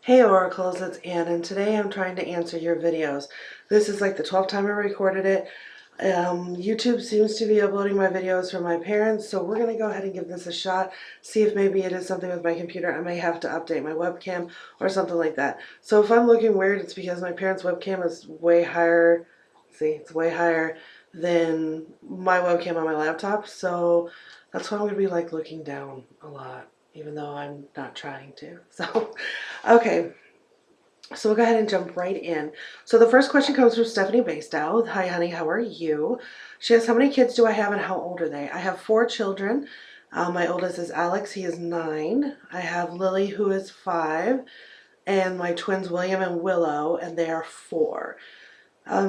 Hey Oracles, it's Ann, and today I'm trying to answer your videos. This is like the 12th time I recorded it. YouTube seems to be uploading my videos from my parents, so we're going to go ahead and give this a shot, see if maybe it is something with my computer. I may have to update my webcam or something like that. So if I'm looking weird, it's because my parents' webcam is way higher. See, it's way higher than my webcam on my laptop, so that's why I'm going to be like looking down a lot, even though I'm not trying to. So, okay. So we'll go ahead and jump right in. So the first question comes from Stephanie Bastow. Hi, honey. How are you? She asks, how many kids do I have and how old are they? I have 4 children. My oldest is Alex. He is 9. I have Lily, who is 5. And my twins, William and Willow, and they are 4.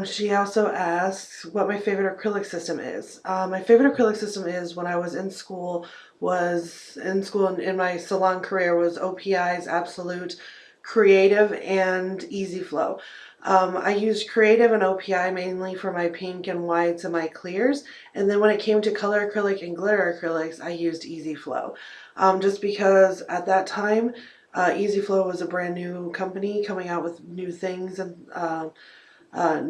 She also asks what my favorite acrylic system is. My favorite acrylic system is when I was in school, in my salon career, was OPI's Absolute, Creative, and Easy Flow. I used Creative and OPI mainly for my pink and whites and my clears, and then when it came to color acrylic and glitter acrylics, I used Easy Flow. Just because at that time, Easy Flow was a brand new company coming out with new things and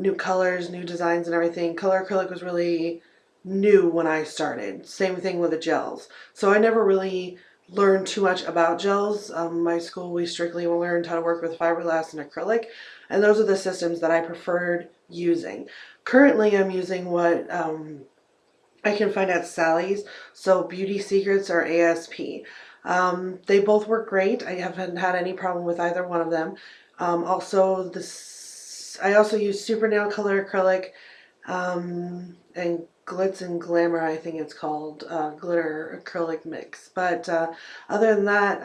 new colors, new designs and everything. Color acrylic was really new when I started. Same thing with the gels. So I never really learned too much about gels. My school, we strictly learned how to work with fiberglass and acrylic. And those are the systems that I preferred using. Currently, I'm using what I can find at Sally's. So Beauty Secrets or ASP. They both work great. I haven't had any problem with either one of them. I also use Super Nail Color Acrylic and Glitz and Glamour, I think it's called, glitter acrylic mix. But other than that,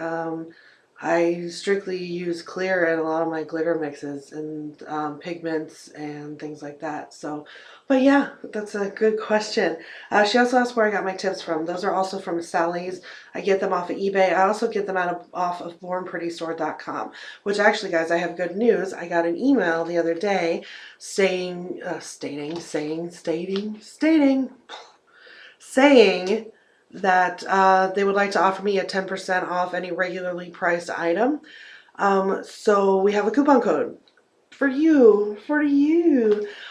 I strictly use clear in a lot of my glitter mixes and pigments and things like that. So, but yeah, that's a good question. She also asked where I got my tips from. Those are also from Sally's. I get them off of eBay. I also get them off of bornprettystore.com, which actually, guys, I have good news. I got an email the other day saying that they would like to offer me a 10% off any regularly priced item. So we have a coupon code for you.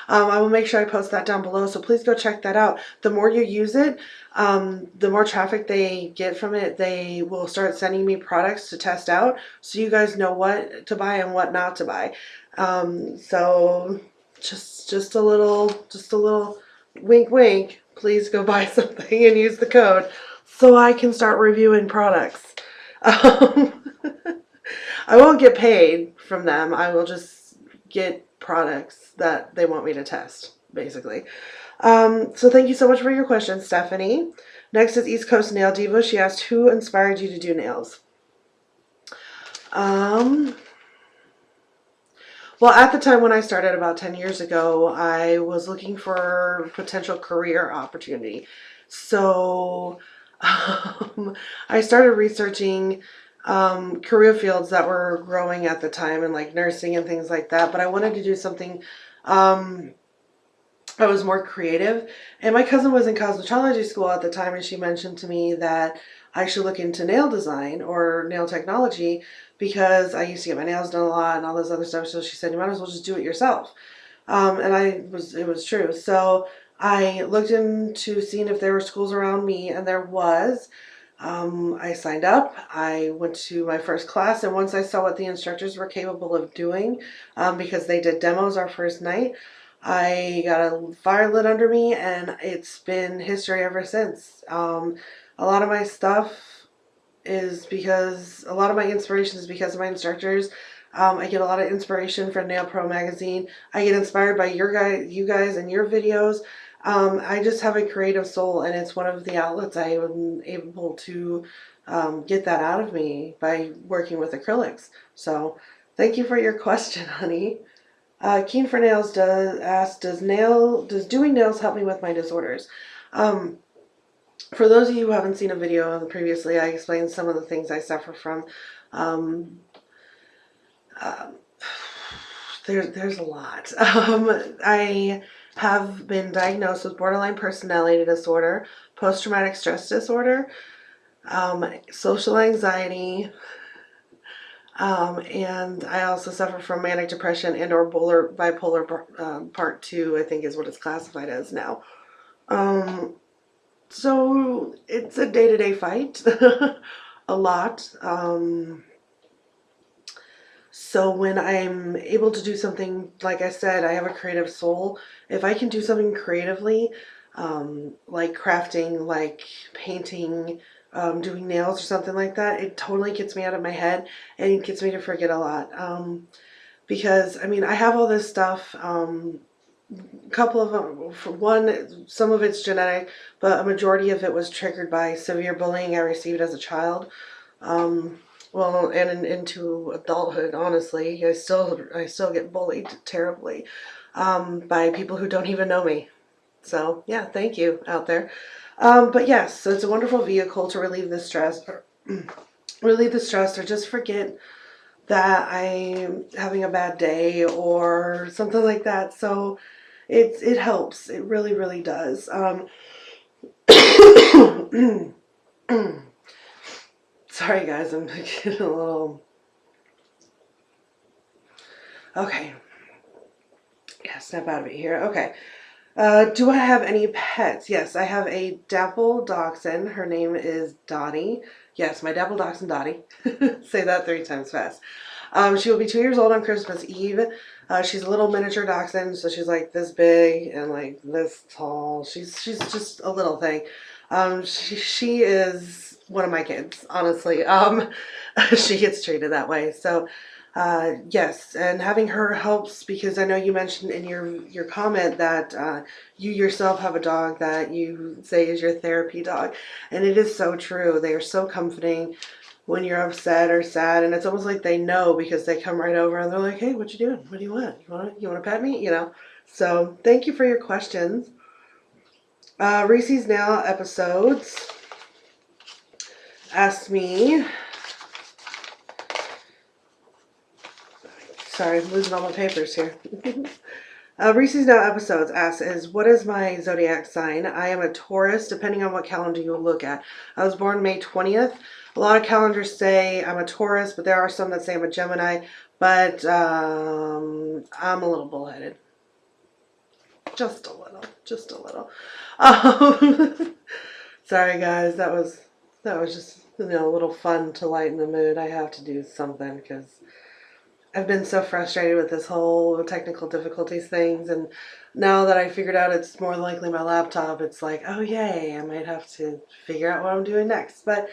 I will make sure I post that down below, so please go check that out. The more you use it, the more traffic they get from it, they will start sending me products to test out, so you guys know what to buy and what not to buy. So just a little wink wink, please go buy something and use the code so I can start reviewing products. I won't get paid from them. I will just get products that they want me to test, basically. So thank you so much for your question, Stephanie. Next is East Coast Nail Diva. She asked, who inspired you to do nails? Well, at the time when I started about 10 years ago, I was looking for potential career opportunity. So I started researching career fields that were growing at the time and like nursing and things like that. But I wanted to do something I was more creative. And my cousin was in cosmetology school at the time, and she mentioned to me that I should look into nail design or nail technology because I used to get my nails done a lot and all this other stuff. So she said, you might as well just do it yourself. And it was true. So I looked into seeing if there were schools around me, and there was. I signed up. I went to my first class, and once I saw what the instructors were capable of doing, because they did demos our first night, I got a fire lit under me, and it's been history ever since. A lot of my stuff is because a lot of my inspiration is because of my instructors. I get a lot of inspiration from Nail Pro magazine. I get inspired by you guys and your videos. I just have a creative soul, and it's one of the outlets I am able to get that out of me by working with acrylics. So thank you for your question, honey. Keen for Nails asks, does doing nails help me with my disorders? For those of you who haven't seen a video previously, I explained some of the things I suffer from. Um, uh, there's a lot. I have been diagnosed with borderline personality disorder, post-traumatic stress disorder, social anxiety, And I also suffer from manic depression and or bipolar part 2, I think is what it's classified as now. So it's a day-to-day fight, a lot. So when I'm able to do something, like I said, I have a creative soul. If I can do something creatively, like crafting, like painting, doing nails or something like that, it totally gets me out of my head and it gets me to forget a lot. Because I mean, I have all this stuff. A couple of them, for one, some of it's genetic, but a majority of it was triggered by severe bullying I received as a child. Um, well, and into adulthood, honestly, I still get bullied terribly by people who don't even know me. So yeah, thank you out there. But yes, so it's a wonderful vehicle to relieve the stress, or just forget that I'm having a bad day or something like that. So it helps. It really, really does. Sorry guys, I'm getting a little. Okay. Yeah, snap out of it here. Okay. Do I have any pets? Yes, I have a dapple dachshund. Her name is Dottie. Yes, my dapple dachshund Dottie. Say that 3 times fast. She will be 2 years old on Christmas Eve. She's a little miniature dachshund, so she's like this big and like this tall. She's just a little thing. She is one of my kids, honestly. She gets treated that way. So yes, and having her helps because I know you mentioned in your comment that you yourself have a dog that you say is your therapy dog, and it is so true. They are so comforting when you're upset or sad, and it's almost like they know because they come right over and they're like, "Hey, what you doing? What do you want? You want to pet me?" You know. So thank you for your questions. Reese's Now episodes asked me. Sorry, I'm losing all my papers here. Reese's Now episodes asks what is my zodiac sign? I am a Taurus, depending on what calendar you look at. I was born May 20th. A lot of calendars say I'm a Taurus, but there are some that say I'm a Gemini. But I'm a little bullheaded. Just a little. Just a little. Sorry guys, that was just a little fun to lighten the mood. I have to do something because I've been so frustrated with this whole technical difficulties things, and now that I figured out it's more than likely my laptop, it's like, oh yay, I might have to figure out what I'm doing next. But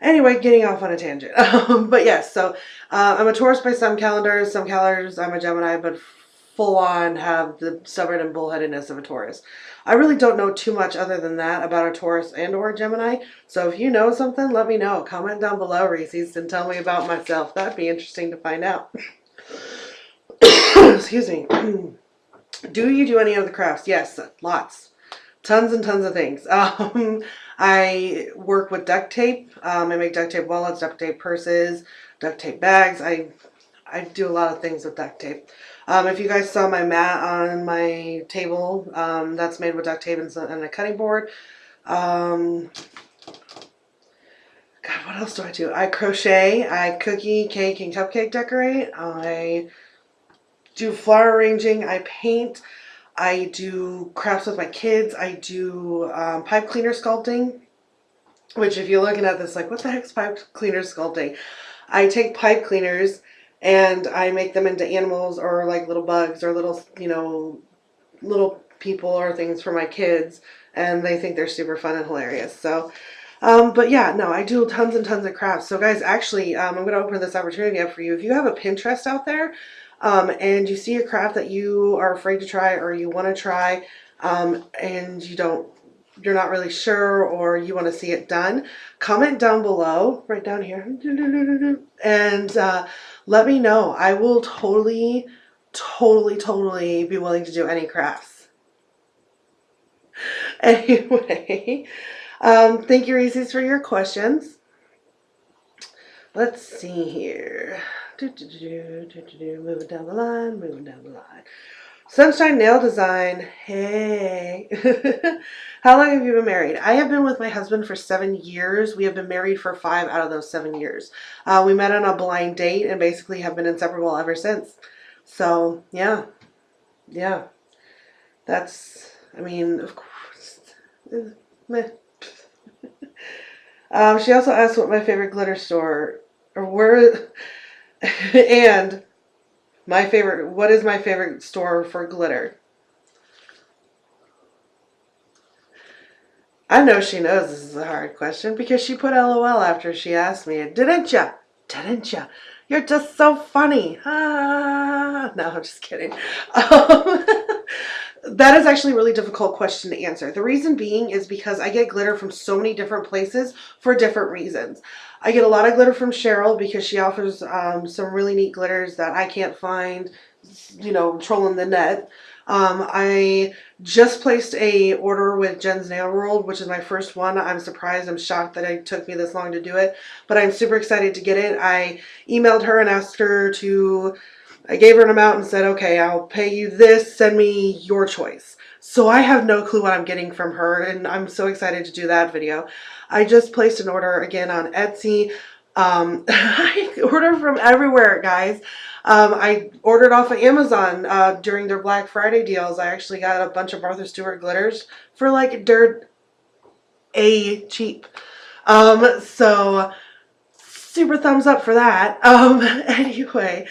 anyway, getting off on a tangent. But yes, so I'm a Taurus by some calendars I'm a Gemini, but full on have the stubborn and bullheadedness of a Taurus. I really don't know too much other than that about a Taurus and or a Gemini. So if you know something, let me know. Comment down below, Reese's, and tell me about myself. That'd be interesting to find out. Excuse me. Do you do any of the crafts? Yes, lots. Tons and tons of things. I work with duct tape. I make duct tape wallets, duct tape purses, duct tape bags. I do a lot of things with duct tape. If you guys saw my mat on my table, that's made with duct tape and a cutting board. God, what else do I do? I crochet. I cookie, cake, and cupcake decorate. I do flower arranging. I paint. I do crafts with my kids. I do pipe cleaner sculpting, which if you're looking at this like, what the heck's pipe cleaner sculpting? I take pipe cleaners and I make them into animals or like little bugs or little, little people or things for my kids, and they think they're super fun and hilarious. So, but yeah, no, I do tons and tons of crafts. So guys, actually, I'm going to open this opportunity up for you. If you have a Pinterest out there, and you see a craft that you are afraid to try or you want to try, and you're not really sure or you want to see it done, comment down below, right down here, and let me know. I will totally be willing to do any crafts. Anyway, thank you, Reese's, for your questions. Let's see here. Moving down the line, moving down the line. Sunshine Nail Design. Hey. How long have you been married? I have been with my husband for 7 years. We have been married for 5 out of those 7 years. We met on a blind date and basically have been inseparable ever since. So, yeah. Yeah. That's, I mean, of course. Meh. She also asked what my favorite glitter store, or where, and what is my favorite store for glitter? I know she knows this is a hard question because she put LOL after she asked me. Didn't ya? Didn't ya? You're just so funny. Ah. No, I'm just kidding. That is actually a really difficult question to answer. The reason being is because I get glitter from so many different places for different reasons. I get a lot of glitter from Cheryl because she offers some really neat glitters that I can't find, you know, trolling the net. I just placed a order with Jen's Nail World, which is my first one. I'm surprised. I'm shocked that it took me this long to do it, but I'm super excited to get it. I emailed her and asked her to, I gave her an amount and said, okay, I'll pay you this, send me your choice. So I have no clue what I'm getting from her, and I'm so excited to do that video. I just placed an order again on Etsy. I order from everywhere, guys. I ordered off of Amazon during their Black Friday deals. I actually got a bunch of Martha Stewart glitters for like dirt cheap. So super thumbs up for that. Anyway,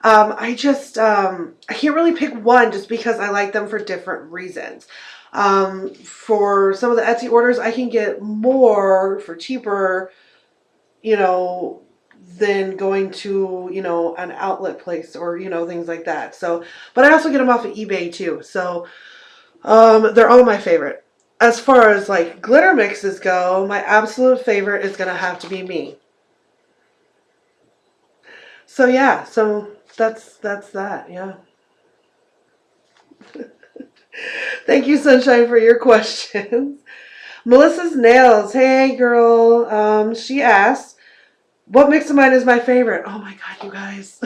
I can't really pick one just because I like them for different reasons. For some of the Etsy orders, I can get more for cheaper, you know, than going to, you know, an outlet place or, you know, things like that. So, but I also get them off of eBay too. So, they're all my favorite. As far as like glitter mixes go, my absolute favorite is going to have to be me. So yeah, so that's that, yeah. Thank you, Sunshine, for your questions. Melissa's Nails. Hey, girl. She asked, what mix of mine is my favorite? Oh my God, you guys.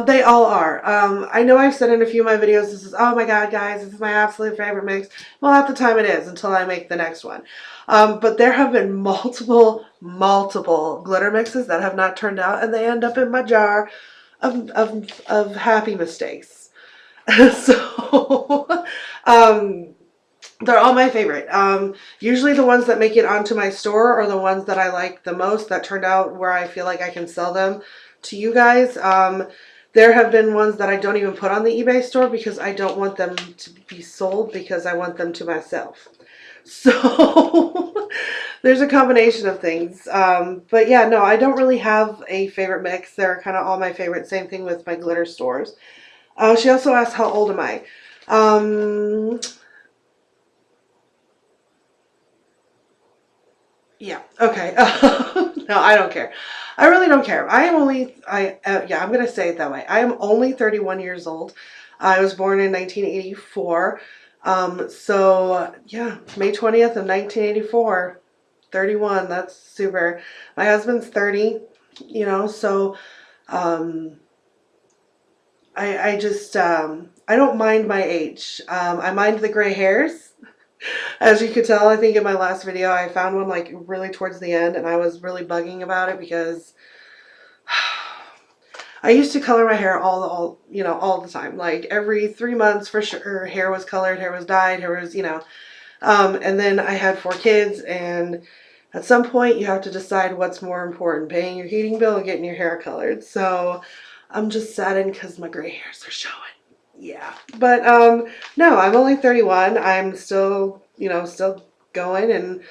They all are. I know I've said in a few of my videos, this is, oh my God, guys, this is my absolute favorite mix. Well, at the time it is until I make the next one. But there have been multiple glitter mixes that have not turned out, and they end up in my jar of happy mistakes. So, they're all my favorite. Usually the ones that make it onto my store are the ones that I like the most, that turned out where I feel like I can sell them to you guys. There have been ones that I don't even put on the eBay store because I don't want them to be sold, because I want them to myself. So there's a combination of things. But yeah, no, I don't really have a favorite mix. They're kind of all my favorite. Same thing with my glitter stores. She also asked, how old am I? Yeah, okay. No, I don't care. I really don't care. I am only, yeah, I'm going to say it that way. I am only 31 years old. I was born in 1984. So yeah, May 20th of 1984, 31. That's super. My husband's 30, you know, so, I just, I don't mind my age. I mind the gray hairs. As you could tell, I think in my last video, I found one like really towards the end, and I was really bugging about it because I used to color my hair all the time. Like every 3 months for sure, hair was colored, hair was dyed, hair was, you know. And then I had 4 kids, and at some point you have to decide what's more important, paying your heating bill or getting your hair colored. So I'm just saddened because my gray hairs are showing. Yeah, but no, I'm only 31. I'm still, you know, still going, and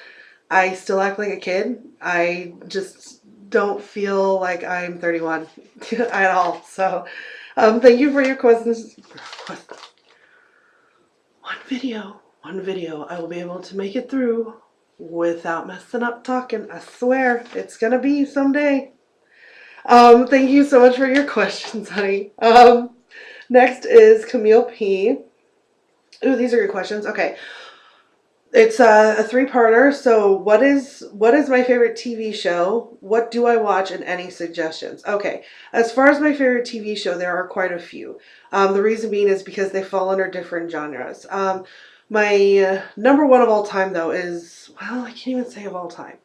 I still act like a kid. I just don't feel like I'm 31 at all. So thank you for your questions. One video, I will be able to make it through without messing up talking. I swear, it's gonna be someday. Thank you so much for your questions, honey. Next is Camille P. Ooh, these are your questions. Okay. It's a three-parter. So what is my favorite TV show? What do I watch, and any suggestions? Okay, as far as my favorite TV show, there are quite a few. The reason being is because they fall under different genres. My number one of all time, though, is, well, I can't even say of all time.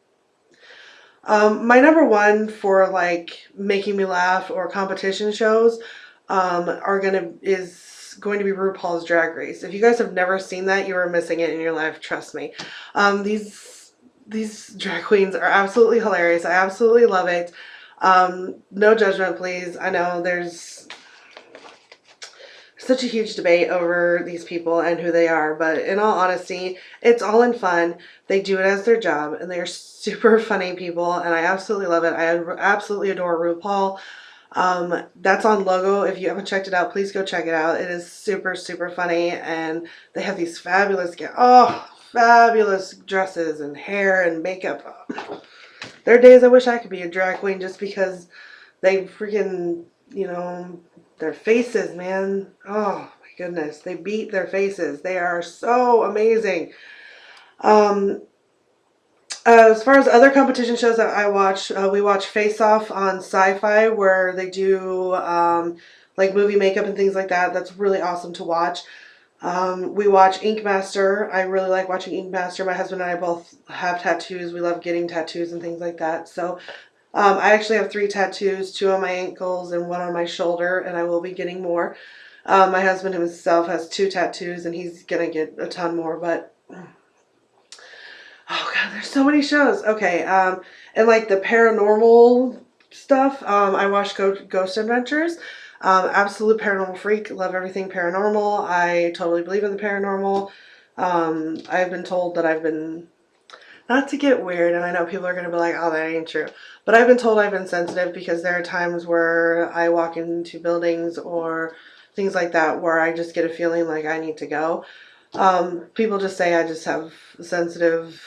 My number one for like making me laugh or competition shows is going to be RuPaul's Drag Race. If you guys have never seen that, you are missing it in your life. Trust me. These drag queens are absolutely hilarious. I absolutely love it. No judgment, please. I know there's such a huge debate over these people and who they are, but in all honesty, it's all in fun. They do it as their job, and they're super funny people, and I absolutely love it. I absolutely adore RuPaul. That's on Logo. If you haven't checked it out, please go check it out. It is super, super funny, and they have these fabulous dresses and hair and makeup. There are days I wish I could be a drag queen just because they freaking, their faces, man. Oh my goodness. They beat their faces. They are so amazing. Um, as far as other competition shows that I watch, we watch Face Off on Sci-Fi, where they do like movie makeup and things like that. That's really awesome to watch. We watch Ink Master. I really like watching Ink Master. My husband and I both have tattoos. We love getting tattoos and things like that. So I actually have 3 tattoos, 2 on my ankles and 1 on my shoulder, and I will be getting more. My husband himself has 2 tattoos, and he's going to get a ton more, but oh god, there's so many shows. Okay, and like the paranormal stuff, I watch Ghost Adventures. Absolute paranormal freak. Love everything paranormal. I totally believe in the paranormal. I've been told that I've been, not to get weird, and I know people are going to be like, oh, that ain't true. But I've been told I've been sensitive because there are times where I walk into buildings or things like that where I just get a feeling like I need to go. People just say I just have sensitive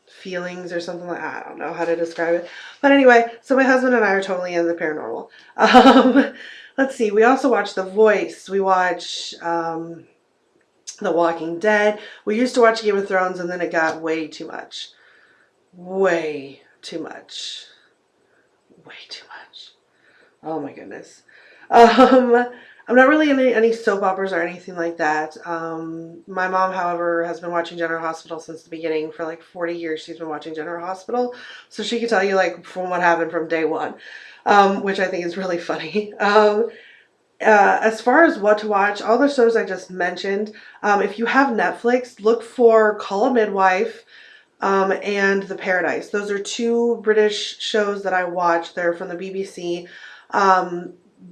feelings or something like I don't know how to describe it. But anyway, so my husband and I are totally in the paranormal. Let's see. We also watch The Voice. We watch The Walking Dead. We used to watch Game of Thrones, and then it got way too much. Way too much. Way too much. Oh my goodness. I'm not really into any soap operas or anything like that. My mom, however, has been watching General Hospital since the beginning. For like 40 years, she's been watching General Hospital. So she can tell you like from what happened from day one, which I think is really funny. As far as what to watch, all the shows I just mentioned, if you have Netflix, look for Call a Midwife and The Paradise. Those are 2 British shows that I watch. They're from the BBC.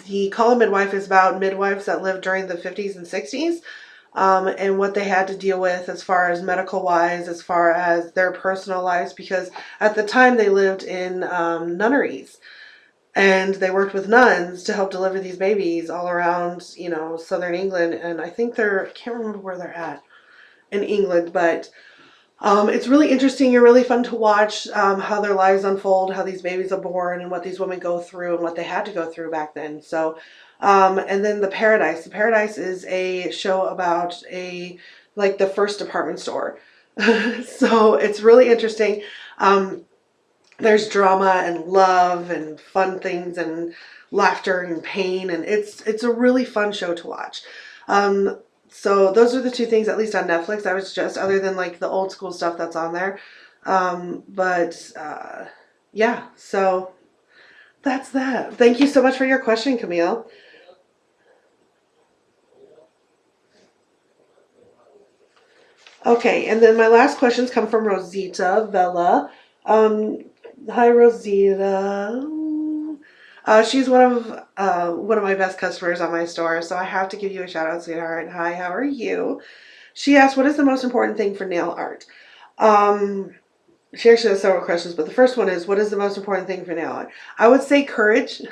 The Call a Midwife is about midwives that lived during the 50s and 60s, and what they had to deal with as far as medical wise, as far as their personal lives, because at the time they lived in nunneries. And they worked with nuns to help deliver these babies all around, southern England. And I think I can't remember where they're at in England, but it's really interesting and really fun to watch how their lives unfold, how these babies are born, and what these women go through and what they had to go through back then. So, and then The Paradise. The Paradise is a show about like the first department store. So it's really interesting. There's drama and love and fun things and laughter and pain, and it's a really fun show to watch. So those are the 2 things, at least on Netflix, I would suggest, other than like the old school stuff that's on there. Yeah, so that's that. Thank you so much for your question, Camille. Okay, and then my last questions come from Rosita Vela. Um, Hi, Rosita. She's one of my best customers on my store, so I have to give you a shout out, sweetheart. Hi, how are you? She asked, "What is the most important thing for nail art?" Um, she actually has several questions, but the first one is, "What is the most important thing for nail art?" I would say courage.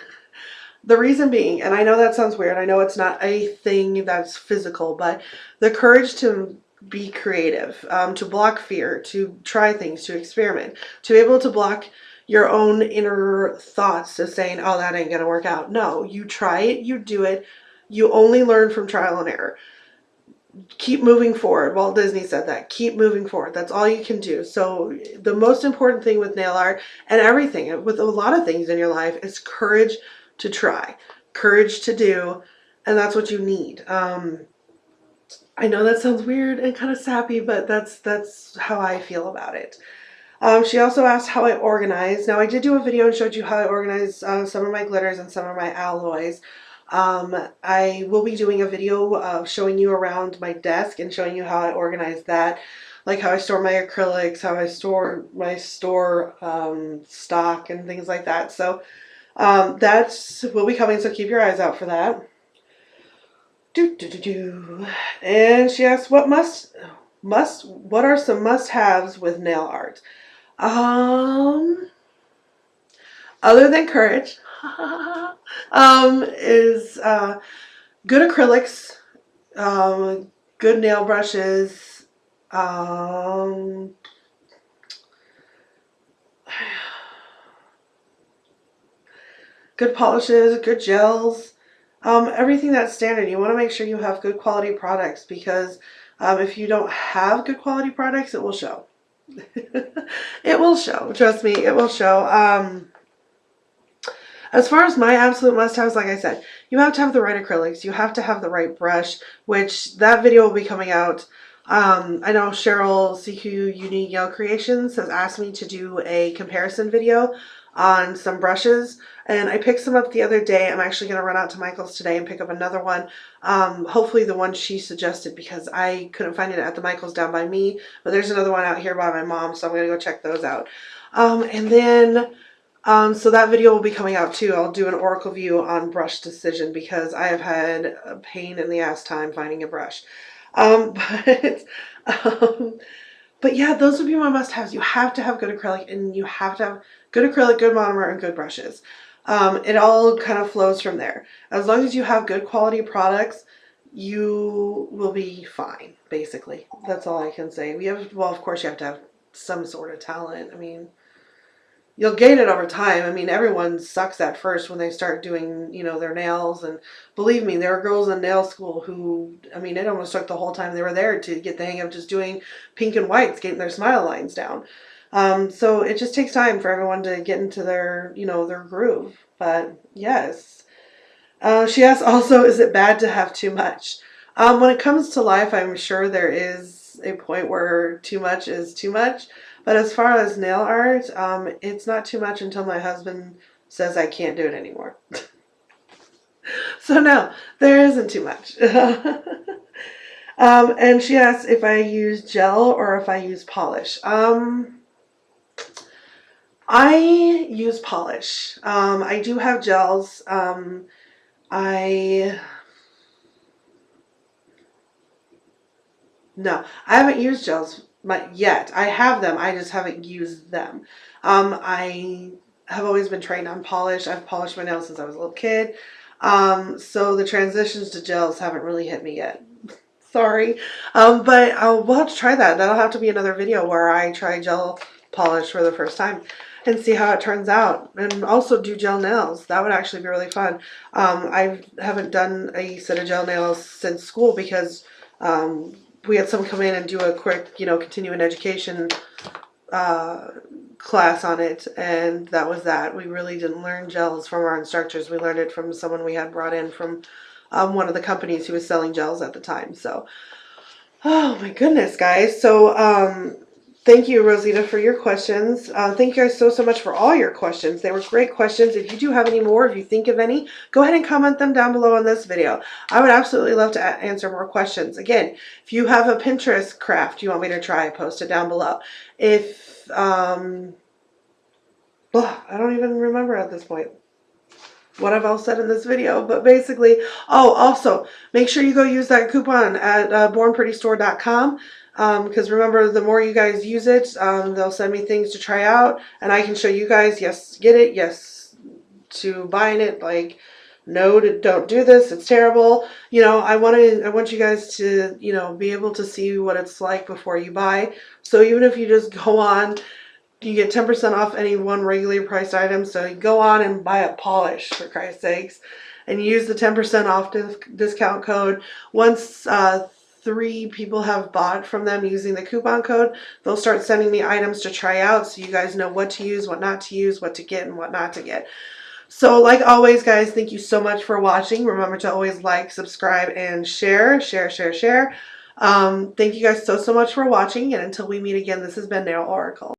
The reason being, and I know that sounds weird, I know it's not a thing that's physical, but the courage to be creative, to block fear, to try things, to experiment, to be able to block your own inner thoughts of saying, oh, that ain't gonna work out. No, you try it, you do it, you only learn from trial and error. keep moving forward. Walt Disney said that. Keep moving forward. That's all you can do. So the most important thing with nail art and everything, with a lot of things in your life, is courage to try, courage to do, and that's what you need. I know that sounds weird and kind of sappy, but that's how I feel about it. She also asked how I organize. Now, I did do a video and showed you how I organize some of my glitters and some of my alloys. I will be doing a video showing you around my desk and showing you how I organize that, like how I store my acrylics, how I store my stock and things like that. So that will be coming, so keep your eyes out for that. And she asked, what are some must-haves with nail art? Other than courage, is good acrylics, good nail brushes, good polishes, good gels, everything that's standard. You want to make sure you have good quality products, because if you don't have good quality products, it will show. It will show. Trust me, it will show. As far as my absolute must-haves, like I said, you have to have the right acrylics. You have to have the right brush, which that video will be coming out. I know Cheryl CQ Unique Nail Creations has asked me to do a comparison video on some brushes, and I picked some up the other day. I'm actually going to run out to Michael's today and pick up another one. Hopefully the one she suggested, because I couldn't find it at the Michael's down by me, but there's another one out here by my mom, so I'm going to go check those out. And then so that video will be coming out too. I'll do an Oracle view on brush decision, because I have had a pain in the ass time finding a brush. But yeah, those would be my must-haves. You have to have good acrylic, and you have to have good acrylic, good monomer, and good brushes. It all kind of flows from there. As long as you have good quality products, you will be fine, basically. That's all I can say. Well, of course you have to have some sort of talent. I mean, you'll gain it over time. I mean, everyone sucks at first when they start doing, their nails. And believe me, there are girls in nail school who, I mean, it almost took the whole time they were there to get the hang of just doing pink and whites, getting their smile lines down. So it just takes time for everyone to get into their, their groove. But yes. She asked also, is it bad to have too much? When it comes to life, I'm sure there is a point where too much is too much. But as far as nail art, it's not too much until my husband says I can't do it anymore. So no, there isn't too much. And she asked if I use gel or if I use polish. I use polish. I do have gels. No, I haven't used gels yet. I have them. I just haven't used them. I have always been trained on polish. I've polished my nails since I was a little kid. So the transitions to gels haven't really hit me yet. Sorry. But we'll have to try that. That'll have to be another video where I try gel polish for the first time and see how it turns out, and also do gel nails. That would actually be really fun. I haven't done a set of gel nails since school, because we had someone come in and do a quick, continuing education class on it, and that was that. We really didn't learn gels from our instructors. We learned it from someone we had brought in from one of the companies who was selling gels at the time. So, oh my goodness, guys. So, thank you, Rosita, for your questions. Thank you guys so much for all your questions. They were great questions. If you do have any more, if you think of any, go ahead and comment them down below on this video. I would absolutely love to answer more questions. Again, if you have a Pinterest craft you want me to try, post it down below. If, I don't even remember at this point what I've all said in this video, but basically, also, make sure you go use that coupon at bornprettystore.com. Because remember, the more you guys use it, they'll send me things to try out, and I can show you guys, yes, get it, yes, to buying it, like, no, don't do this, it's terrible. I want you guys to, be able to see what it's like before you buy. So even if you just go on, you get 10% off any one regularly priced item. So you go on and buy a polish, for Christ's sakes, and use the 10% off discount code. Once 3 people have bought from them using the coupon code, they'll start sending me items to try out so you guys know what to use, what not to use, what to get, and what not to get. So like always, guys, thank you so much for watching. Remember to always like, subscribe, and share. Thank you guys so much for watching, and until we meet again, this has been Nail Oracle.